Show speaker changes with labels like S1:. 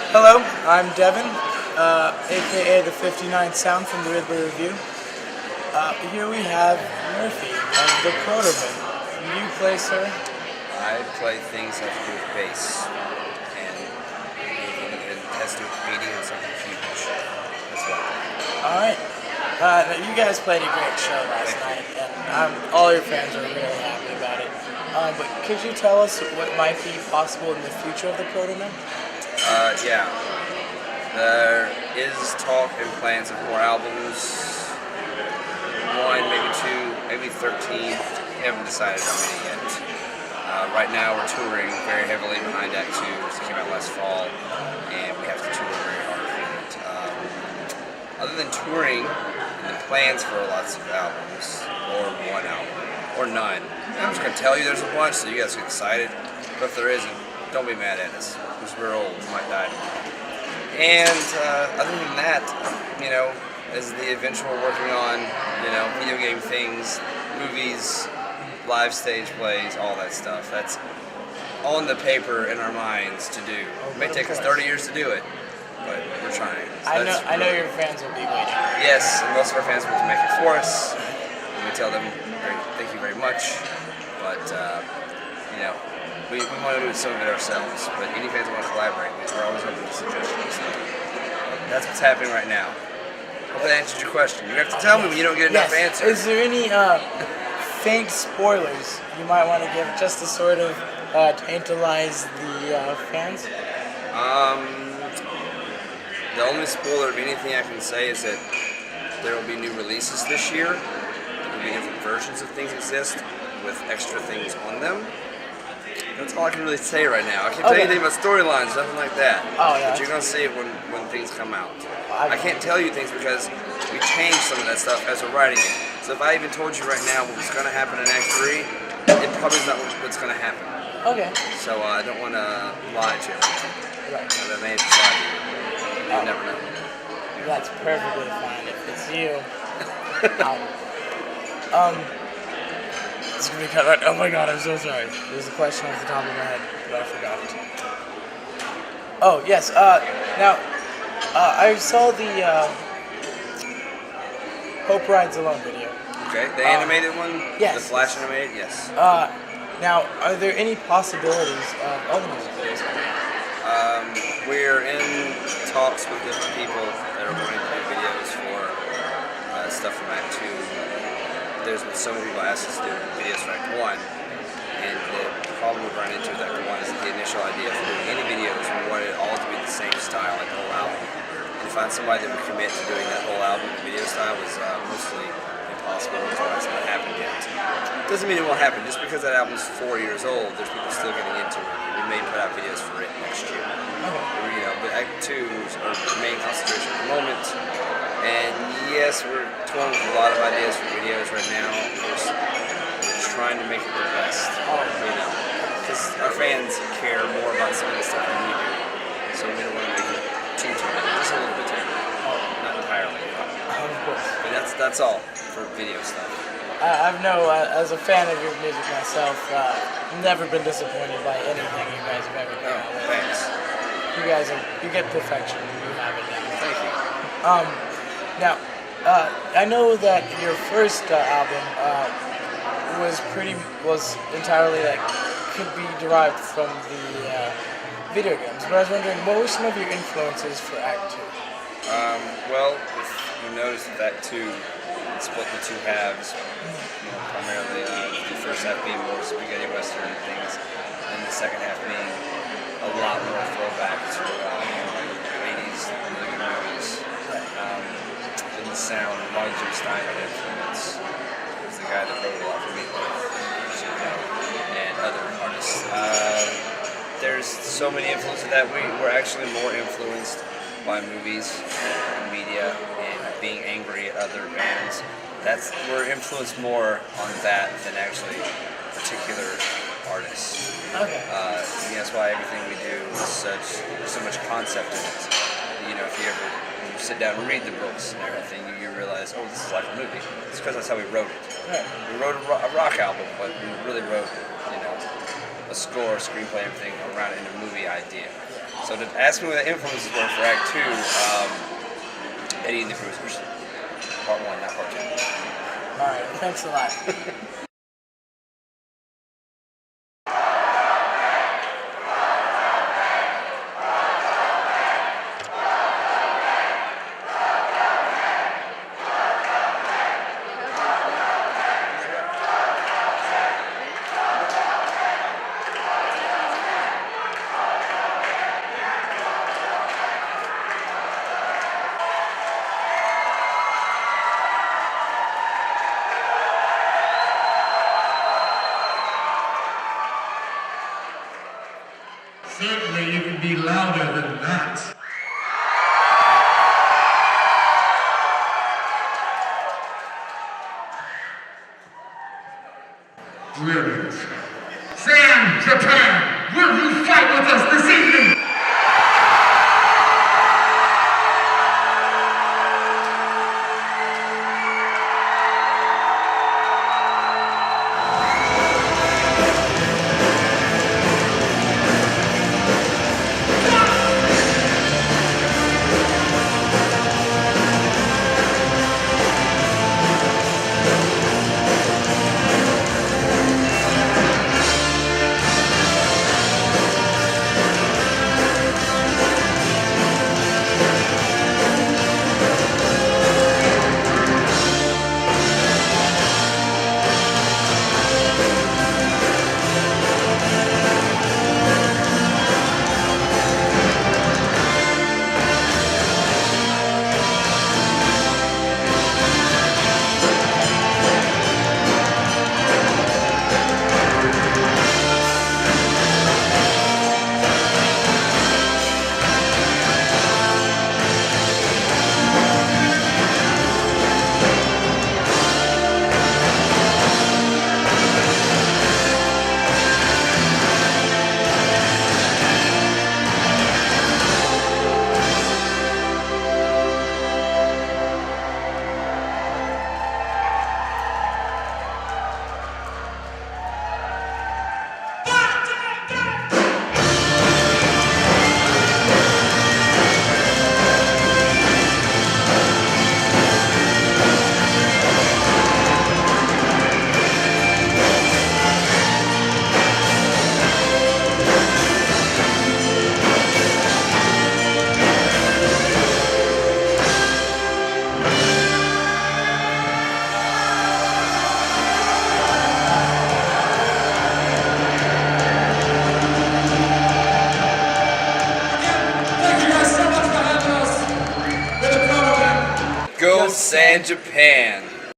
S1: Hello, I'm Devin, aka the 59th Sound from the Ridley Review. Here we have Murphy of the Protomen. You play, sir?
S2: I play things that have to do with bass and anything that has to do with beating on something huge. That's what I do.
S1: Alright. You guys played a great show last night, and all your fans are really happy about it. But could you tell us what might be possible in the future of the Protomen?
S2: Yeah. There is talk and plans of more albums. One, maybe two, maybe 13. We haven't decided how many yet. Right now we're touring very heavily behind Act 2, which came out last fall, and we have to tour very hard for it. Other than touring, and the plans for lots of albums, or one album, or none. I'm just going to tell you there's a bunch so you guys get excited, but if there isn't, don't be mad at us, because we're old, we might die. And other than that, as the eventual working on, video game things, movies, live stage plays, all that stuff. That's on the paper in our minds to do. It may take us 30 years to do it, but we're trying. So
S1: I know your fans will be waiting.
S2: Yes, and most of our fans want to make it for us. And we tell them, thank you very much. But, we want to do some of it ourselves. But any fans that want to collaborate, we're always open to suggestions. So that's what's happening right now. Hope that answered your question. You have to tell me when you don't get enough answers.
S1: Is there any faint spoilers you might want to give just to sort of tantalize the fans?
S2: The only spoiler of anything I can say is that there will be new releases this year. There will be different versions of things exist with extra things on them. That's all I can really say right now. I can't tell you anything about storylines, nothing like that.
S1: Oh, yeah.
S2: But you're going to see it when things come out. I can't tell you things because we changed some of that stuff as we're writing it. So if I even told you right now what's going to happen in Act 3, it probably is not what's going to happen.
S1: Okay.
S2: So I don't want to lie to you.
S1: Right.
S2: That may decide you. You never know.
S1: That's perfectly fine. If it's you, it's gonna be cut right. Oh my god, I'm so sorry. There's a question off the top of my head, but I forgot. Oh yes. Now, I saw the Hope Rides Alone video.
S2: Okay, the animated one?
S1: Yes.
S2: The Flash animated? Yes.
S1: Now, are there any possibilities of other music videos?
S2: We're in talks with different people that are wanting to do videos for stuff from Act 2. There's been so many people asked us to do videos for Act 1, and the problem we've run into with Act 1 is that the initial idea for doing any videos, we wanted it all to be the same style, like the whole album. And to find somebody that would commit to doing that whole album in video style was mostly impossible, which is why it's not happened yet. Doesn't mean it won't happen. Just because that album's 4 years old, there's people still getting into it. We may put out videos for it next year. But Act 2 is our main concentration at the moment. And yes, we're toying with a lot of ideas for videos right now. We're trying to make it the best, because our fans care more about some of the stuff than we do. So we don't want to make it too bad, just a little bit too bad. Not entirely.
S1: Of course.
S2: But that's all for video stuff.
S1: I've as a fan of your music myself, never been disappointed by anything you guys have ever done.
S2: Oh, thanks.
S1: You get perfection. You have it now.
S2: Thank you.
S1: Now, I know that your first album was entirely could be derived from the video games. But I was wondering, what were some of your influences for Act 2?
S2: Well, if you notice that Act 2 it's split into two halves. Primarily the first half being more spaghetti western and things, and the second half being a lot more throwback to 80s really good movies. In the sound, Mark Jim Steiner influence was the guy that wrote a lot for me, and other artists. There's so many influences that we're actually more influenced by movies and media and being angry at other bands. We're influenced more on that than actually particular artists.
S1: Okay.
S2: That's why everything we do is so much concept in it. If you ever sit down and read the books and everything, you realize, oh, this is like a movie. It's because that's how we wrote it.
S1: Right.
S2: We wrote a rock album, but we really wrote, a score, screenplay, everything around in a movie idea. So to ask me what the influences were for Act 2, Eddie and the Cruisers. Part 1, not Part 2.
S1: Alright, thanks a lot.
S3: Certainly you can be louder than that. Brilliant. Sam, Japan, will you fight with us this evening?
S2: Go San Japan!